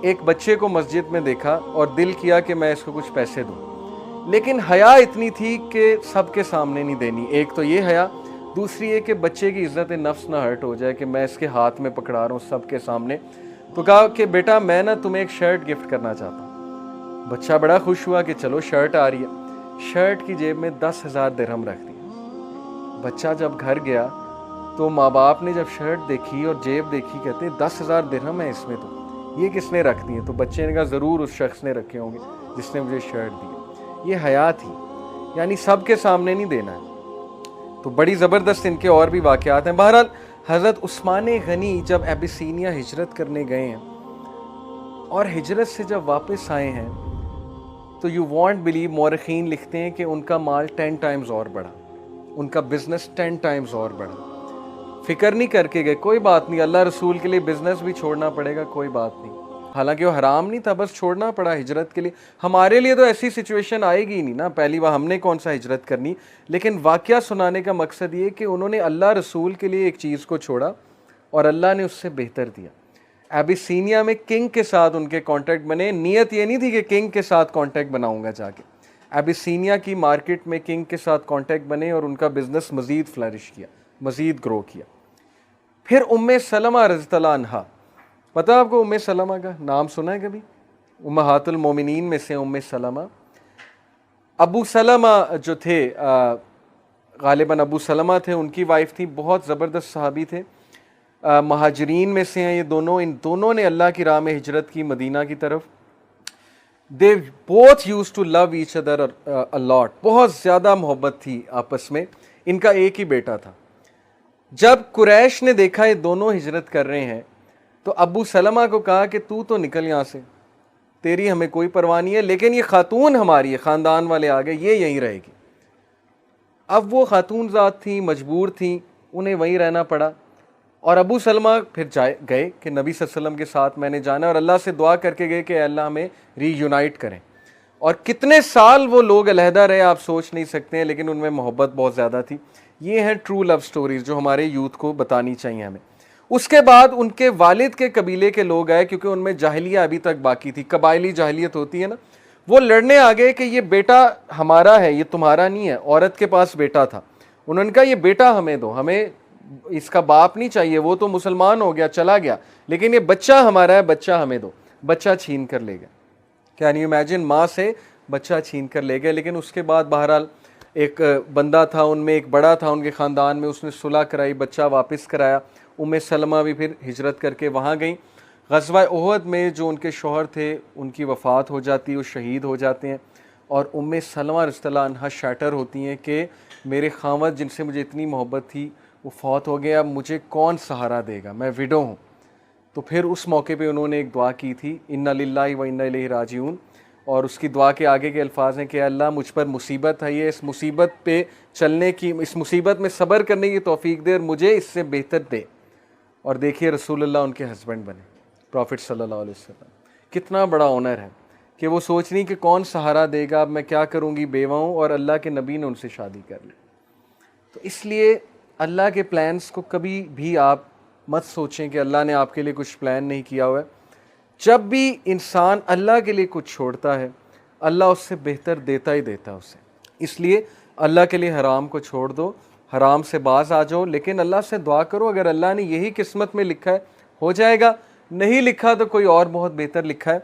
एक बच्चे को मस्जिद में देखा और दिल किया कि मैं इसको कुछ पैसे दूं, लेकिन हया इतनी थी कि सबके सामने नहीं देनी। एक तो ये हया, दूसरी ये कि बच्चे की इज्जत नफ्स ना हर्ट हो जाए कि मैं इसके हाथ में पकड़ा रहा हूँ सबके सामने। तो कहा कि बेटा मैं ना तुम्हें एक शर्ट गिफ्ट करना चाहता हूँ। बच्चा बड़ा खुश हुआ कि चलो शर्ट आ रही है। शर्ट की जेब में 10,000 दिरहम रख दिए। बच्चा जब घर गया तो माँ बाप ने जब शर्ट देखी और जेब देखी, कहते 10,000 दिरहम है इसमें, तो ये किसने रख दिए? तो बच्चे ने कहा ज़रूर उस शख्स ने रखे होंगे जिसने मुझे शर्ट दी। ये हया थी, यानी सबके सामने नहीं देना है। तो बड़ी ज़बरदस्त इनके और भी वाक़यात हैं। बहरहाल हज़रत उस्मान गनी जब एबिसीनिया हिजरत करने गए हैं और हिजरत से जब वापस आए हैं तो यू वॉन्ट बिलीव, मौरखीन लिखते हैं कि उनका माल 10 टाइम्स और बढ़ा, उनका बिजनेस 10 टाइम्स और बढ़ा। फिक्र नहीं करके गए, कोई बात नहीं, अल्लाह रसूल के लिए बिजनेस भी छोड़ना पड़ेगा, कोई बात नहीं। हालांकि वो हराम नहीं था, बस छोड़ना पड़ा हिजरत के लिए। हमारे लिए तो ऐसी सिचुएशन आएगी नहीं ना, पहली बार हमने कौन सा हिजरत करनी। लेकिन वाकया सुनाने का मकसद ये कि उन्होंने अल्लाह रसूल के लिए एक चीज़ को छोड़ा और अल्लाह ने उससे बेहतर दिया। एबिसीनिया में किंग के साथ उनके कॉन्टैक्ट बने। नीयत ये नहीं थी कि किंग के साथ कॉन्टैक्ट बनाऊंगा जाके। एबिसीनिया की मार्केट में किंग के साथ कॉन्टैक्ट बने और उनका बिजनेस मज़ीद फ्लरिश किया, मज़ीद ग्रो किया। फिर उम्मे सलमा रज़ियल्लाहु अन्हा, पता आपको उम्मे सलमा का नाम सुना है कभी? उम्महातुल मोमिनीन में से उम्मे सलमा। अबू सलमा जो थे, गालिबन अबू सलमा थे, उनकी वाइफ थी, बहुत ज़बरदस्त सहाबी थे, महाजरीन में से हैं ये दोनों। इन दोनों ने अल्लाह की राह में हिजरत की मदीना की तरफ। They both use to love each other a lot, बहुत ज़्यादा मोहब्बत थी आपस में। इनका एक ही बेटा था। जब कुरैश ने देखा ये दोनों हिजरत कर रहे हैं तो अबू सलमा को कहा कि तू तो निकल यहाँ से, तेरी हमें कोई परवाह नहीं है, लेकिन ये खातून हमारी है, ख़ानदान वाले आ गए, ये यहीं रहेगी। अब वो खातून ज़ात थी, मजबूर थी, उन्हें वहीं रहना पड़ा। और अबू सलमा फिर गए कि नबी सल्लल्लाहु अलैहि वसल्लम के साथ मैंने जाना, और अल्लाह से दुआ करके गए कि अल्लाह हमें रीयूनाइट करें। और कितने साल वो लोग अलहदा रहे आप सोच नहीं सकते हैं, लेकिन उनमें मोहब्बत बहुत ज़्यादा थी। ये हैं ट्रू लव स्टोरीज़ जो हमारे यूथ को बतानी चाहिए हमें। उसके बाद उनके वालिद के कबीले के लोग आए, क्योंकि उनमें जाहिलिया अभी तक बाकी थी, कबायली जाहिलियत होती है ना। वो लड़ने आ गए कि ये बेटा हमारा है, ये तुम्हारा नहीं है। औरत के पास बेटा था, उन्होंने कहा ये बेटा हमें दो, हमें इसका बाप नहीं चाहिए, वो तो मुसलमान हो गया चला गया, लेकिन ये बच्चा हमारा है, बच्चा हमें दो। बच्चा छीन कर ले गए। कैन यू इमेजिन, माँ से बच्चा छीन कर ले गए। लेकिन उसके बाद बहरहाल एक बंदा था उनमें, एक बड़ा था उनके ख़ानदान में, उसने सुलह कराई, बच्चा वापस कराया। उम्मे सलमा भी फिर हिजरत करके वहाँ गई। ग़ज़वा उहद में जो उनके शौहर थे उनकी वफ़ात हो जाती है, वो शहीद हो जाते हैं। और उम्मे सलमा रज़ियल्लाहु अन्हा शैटर होती हैं कि मेरे खावत जिनसे मुझे इतनी मोहब्बत थी वो फ़ौत हो गया, अब मुझे कौन सहारा देगा, मैं विडो हूँ। तो फिर उस मौके पे उन्होंने एक दुआ की थी, इन्ना लिल्लाहि व इन्ना इलैहि राजिऊन। और उसकी दुआ के आगे के अल्फाज हैं कि अल्लाह मुझ पर मुसीबत है, ये इस मुसीबत पे चलने की, इस मुसीबत में सब्र करने की तौफीक दे और मुझे इससे बेहतर दे। और देखिए रसूलुल्लाह उनके हस्बैंड बने, प्रॉफिट सल्लल्लाहु अलैहि वसल्लम। कितना बड़ा ऑनर है कि वो सोच रही कि कौन सहारा देगा, अब मैं क्या करूँगी, बेवा हूँ, और अल्लाह के नबी ने उनसे शादी कर ली। तो इसलिए अल्लाह के प्लान्स को कभी भी आप मत सोचें कि अल्लाह ने आपके लिए कुछ प्लान नहीं किया हुआ है। जब भी इंसान अल्लाह के लिए कुछ छोड़ता है, अल्लाह उससे बेहतर देता ही देता है उसे। इसलिए अल्लाह के लिए हराम को छोड़ दो, हराम से बाज आ जाओ, लेकिन अल्लाह से दुआ करो, अगर अल्लाह ने यही किस्मत में लिखा है हो जाएगा, नहीं लिखा तो कोई और बहुत बेहतर लिखा है।